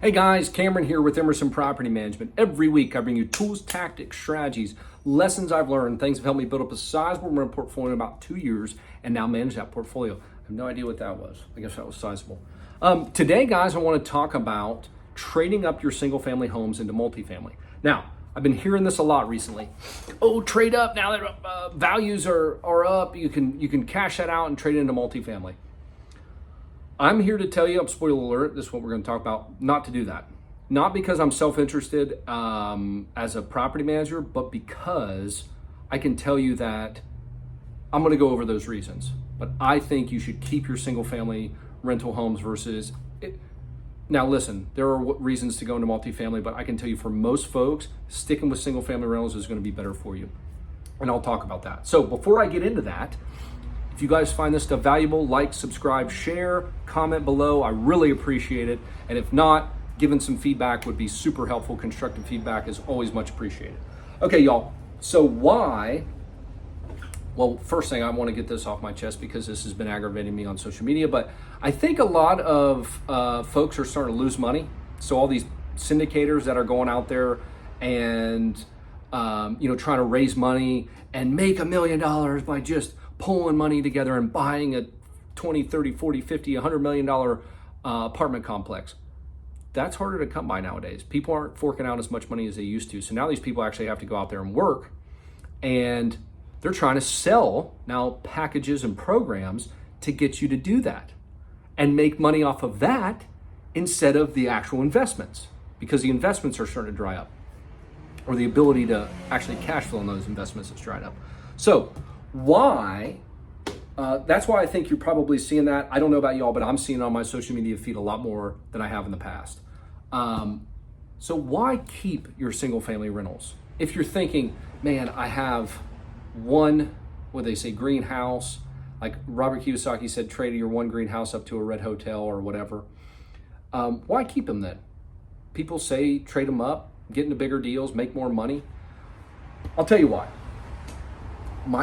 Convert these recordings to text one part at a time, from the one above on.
Hey guys, Cameron here with Emerson Property Management. Every week I bring you tools, tactics, strategies, lessons I've learned, things that helped me build up a sizable rental portfolio in about 2 years and now manage that portfolio. I have no idea what that was. I guess that was sizable. Today, guys, I want to talk about trading up your single family homes into multifamily. Now, I've been hearing this a lot recently. Oh, trade up now that values are up. You can cash that out and trade it into multifamily. I'm here to tell you, I'm spoiler alert, this is what we're going to talk about, not to do that. Not because I'm self-interested as a property manager, but because I can tell you that I'm going to go over those reasons. But I think you should keep your single family rental homes versus it. Now listen, there are reasons to go into multifamily, but I can tell you for most folks, sticking with single family rentals is going to be better for you. And I'll talk about that. So before I get into that, if you guys find this stuff valuable, like, subscribe, share, comment below. I really appreciate it. And if not, giving some feedback would be super helpful. Constructive feedback is always much appreciated. Okay, y'all. So why? Well, first thing, I want to get this off my chest because this has been aggravating me on social media. But I think a lot of folks are starting to lose money. So all these syndicators that are going out there and trying to raise money and make $1 million by just pulling money together and buying a 20, 30, 40, 50, $100 million apartment complex. That's harder to come by nowadays. People aren't forking out as much money as they used to. So now these people actually have to go out there and work, and they're trying to sell now packages and programs to get you to do that and make money off of that instead of the actual investments, because the investments are starting to dry up, or the ability to actually cash flow on those investments is dried up. So why? That's why I think you're probably seeing that. I don't know about y'all, but I'm seeing it on my social media feed a lot more than I have in the past. So why keep your single family rentals? If you're thinking, man, I have one, what they say, greenhouse, like Robert Kiyosaki said, trade your one greenhouse up to a red hotel or whatever. Why keep them then? People say trade them up, get into bigger deals, make more money. I'll tell you why.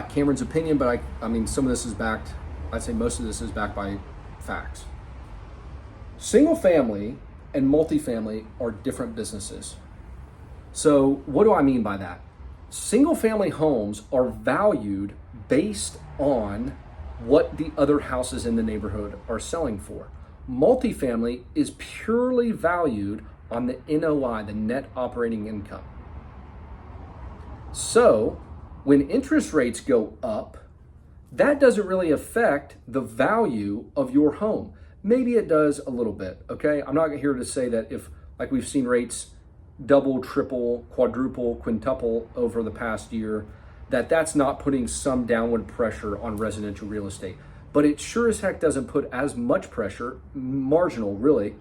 Cameron's opinion, but I mean, some of this is backed, I'd say most of this is backed by facts. Single family and multifamily are different businesses. So what do I mean by that? Single family homes are valued based on what the other houses in the neighborhood are selling for. Multifamily is purely valued on the NOI, the net operating income. So when interest rates go up, that doesn't really affect the value of your home. Maybe it does a little bit, okay? I'm not here to say that if, like we've seen rates double, triple, quadruple, quintuple over the past year, that's not putting some downward pressure on residential real estate. But it sure as heck doesn't put as much pressure, marginal really,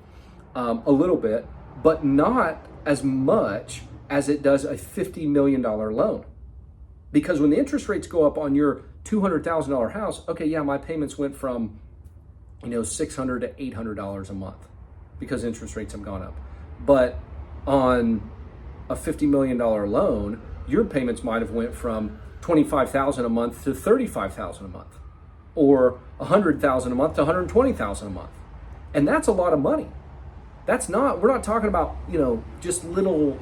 a little bit, but not as much as it does a $50 million loan. Because when the interest rates go up on your $200,000 house, okay, yeah, my payments went from, $600 to $800 a month because interest rates have gone up. But on a $50 million loan, your payments might have went from $25,000 a month to $35,000 a month, or $100,000 a month to $120,000 a month. And that's a lot of money. We're not talking about, just little,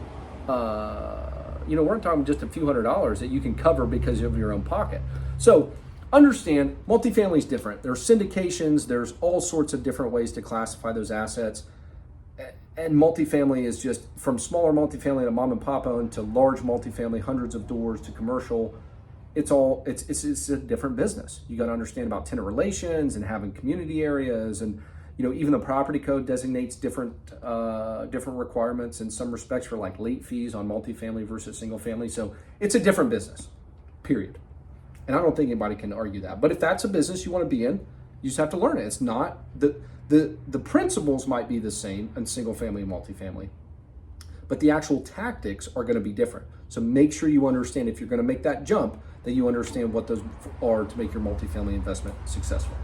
we're talking just a few $100s that you can cover because of your own pocket. So understand, multifamily is different. There's syndications, there's all sorts of different ways to classify those assets. And multifamily is just from smaller multifamily to mom and pop owned to large multifamily, hundreds of doors to commercial. It's a different business. You got to understand about tenant relations and having community areas, and even the property code designates different requirements in some respects for like late fees on multifamily versus single family. So it's a different business, period. And I don't think anybody can argue that. But if that's a business you want to be in, you just have to learn it. It's not the principles might be the same in single family and multifamily, but the actual tactics are going to be different. So make sure you understand, if you're going to make that jump, that you understand what those are to make your multifamily investment successful.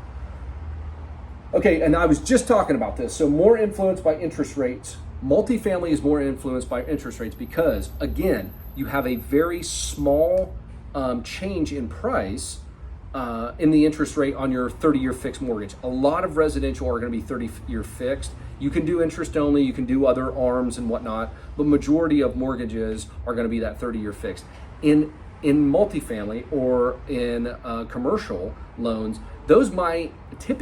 Okay, and I was just talking about this. So more influenced by interest rates. Multifamily is more influenced by interest rates because, again, you have a very small change in price in the interest rate on your 30-year fixed mortgage. A lot of residential are going to be 30-year fixed. You can do interest only, you can do other arms and whatnot, but majority of mortgages are going to be that 30-year fixed. In multifamily or in commercial loans, those might you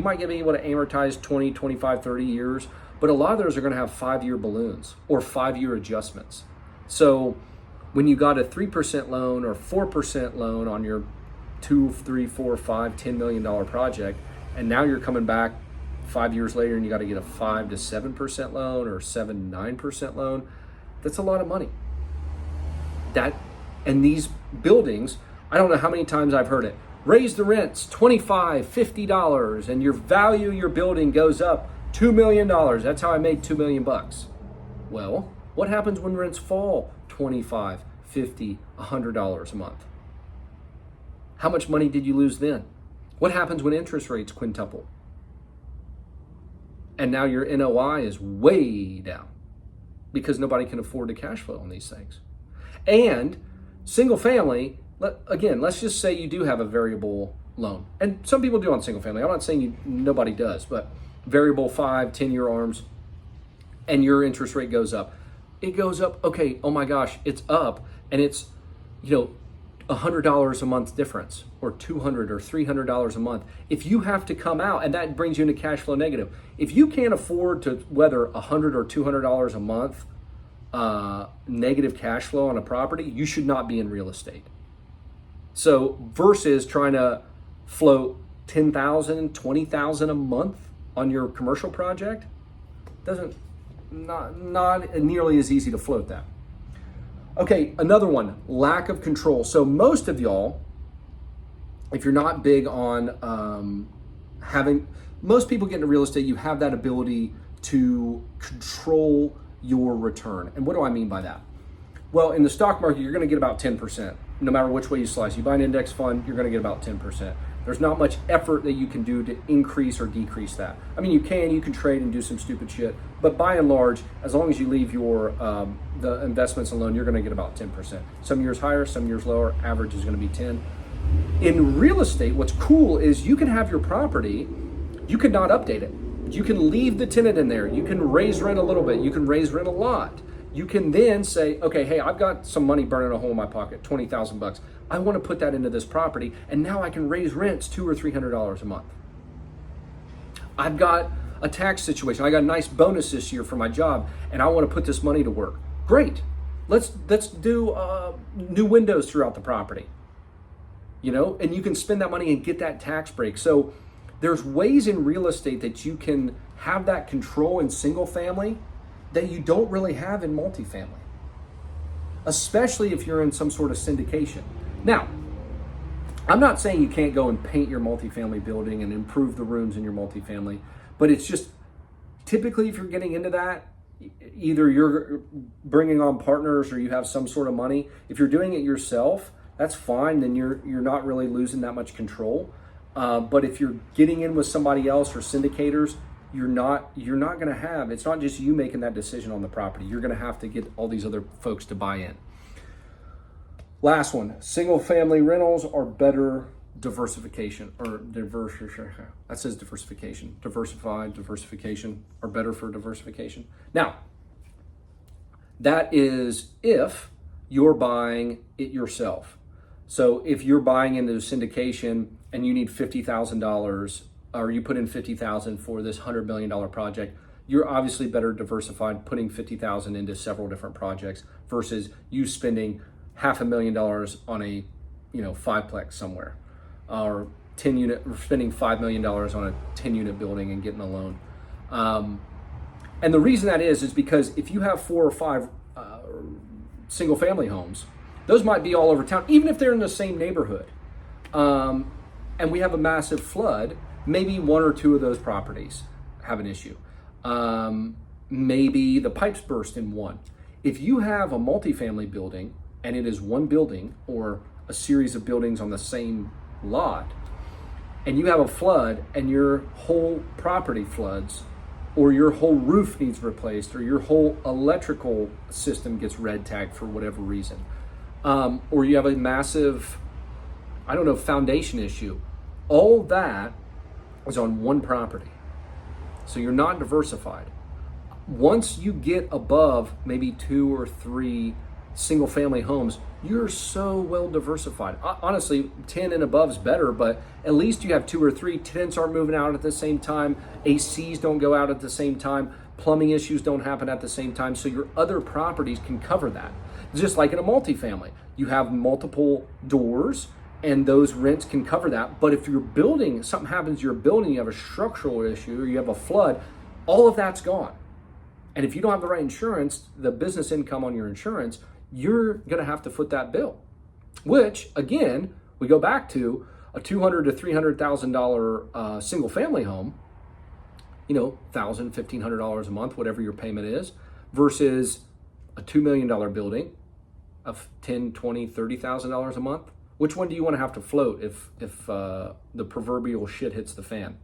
might be able to amortize 20, 25, 30 years, but a lot of those are going to have 5-year balloons or 5-year adjustments. So when you got a 3% loan or 4% loan on your 2, 3, 4, 5, $10 million project, and now you're coming back 5 years later and you got to get a 5 to 7% loan or 7, 9% loan, that's a lot of money. And these buildings, I don't know how many times I've heard it, raise the rents $25, $50, and your value of your building goes up $2 million. That's how I made $2 million. Well, what happens when rents fall $25, $50, $100 a month? How much money did you lose then? What happens when interest rates quintuple? And now your NOI is way down because nobody can afford to cash flow on these things. And single family, again, let's just say you do have a variable loan. And some people do on single family. I'm not saying nobody does, but variable 5, 10-year arms, and your interest rate goes up. It goes up, okay, oh my gosh, it's up, and it's, $100 a month difference, or $200 or $300 a month. If you have to come out, and that brings you into cash flow negative, if you can't afford to weather $100 or $200 a month negative cash flow on a property, you should not be in real estate. So versus trying to float $10,000, $20,000 a month on your commercial project, not nearly as easy to float that. Okay, another one, lack of control. So most of y'all, if you're not big on most people get into real estate, you have that ability to control your return. And what do I mean by that? Well, in the stock market, you're going to get about 10%. No matter which way you slice. You buy an index fund, you're going to get about 10%. There's not much effort that you can do to increase or decrease that. I mean, you can trade and do some stupid shit, but by and large, as long as you leave your the investments alone, you're going to get about 10%. Some years higher, some years lower. Average is going to be 10. In real estate, what's cool is you can have your property, you could not update it. You can leave the tenant in there. You can raise rent a little bit. You can raise rent a lot. You can then say, okay, hey, I've got some money burning a hole in my pocket, $20,000. I want to put that into this property, and now I can raise rents $200 or $300 a month. I've got a tax situation. I got a nice bonus this year for my job, and I want to put this money to work. Great. Let's do new windows throughout the property. And you can spend that money and get that tax break. So there's ways in real estate that you can have that control in single family that you don't really have in multifamily, especially if you're in some sort of syndication. Now, I'm not saying you can't go and paint your multifamily building and improve the rooms in your multifamily, but it's just typically if you're getting into that, either you're bringing on partners or you have some sort of money. If you're doing it yourself, that's fine. Then you're not really losing that much control. But if you're getting in with somebody else or syndicators, you're not going to have, it's not just you making that decision on the property. You're going to have to get all these other folks to buy in. Last one, single family rentals are better diversification or that says diversification. Diversification are better for diversification. Now, that is if you're buying it yourself. So if you're buying into syndication and you need $50,000 or you put in $50,000 for this $100 million project, you're obviously better diversified putting $50,000 into several different projects versus you spending $500,000 on a 5-plex somewhere, or spending $5 million on a 10-unit building and getting a loan. And the reason that is because if you have 4 or 5 single family homes, those might be all over town, even if they're in the same neighborhood. And we have a massive flood, maybe 1 or 2 of those properties have an issue. Maybe the pipes burst in one. If you have a multifamily building and it is one building or a series of buildings on the same lot, and you have a flood and your whole property floods, or your whole roof needs replaced, or your whole electrical system gets red tagged for whatever reason, or you have a massive, foundation issue, all that is on one property. So you're not diversified. Once you get above maybe 2 or 3 single family homes, you're so well diversified. Honestly, 10 and above is better, but at least you have 2 or 3. Tenants aren't moving out at the same time. ACs don't go out at the same time. Plumbing issues don't happen at the same time. So your other properties can cover that. Just like in a multifamily, you have multiple doors and those rents can cover that. But if you're building, something happens to your building, you have a structural issue or you have a flood, all of that's gone. And if you don't have the right insurance, the business income on your insurance, you're going to have to foot that bill, which again, we go back to a $200,000 to $300,000 single family home, $1,000, $1,500 a month, whatever your payment is, versus a $2 million building of $10,000, $20,000, $30,000 a month. Which one do you want to have to float if the proverbial shit hits the fan?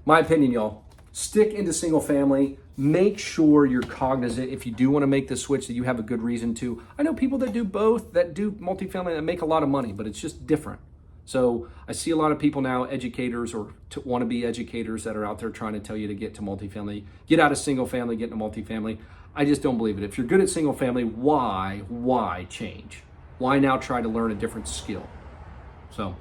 My opinion, y'all. Stick into single family. Make sure you're cognizant if you do want to make the switch that you have a good reason to. I know people that do both, that do multifamily, that make a lot of money, but it's just different. So I see a lot of people now, educators or wannabe educators that are out there trying to tell you to get to multifamily, get out of single family, get into multifamily. I just don't believe it. If you're good at single family, why change? Why now try to learn a different skill? So,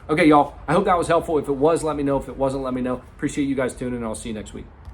okay, y'all, I hope that was helpful. If it was, let me know. If it wasn't, let me know. Appreciate you guys tuning in. I'll see you next week.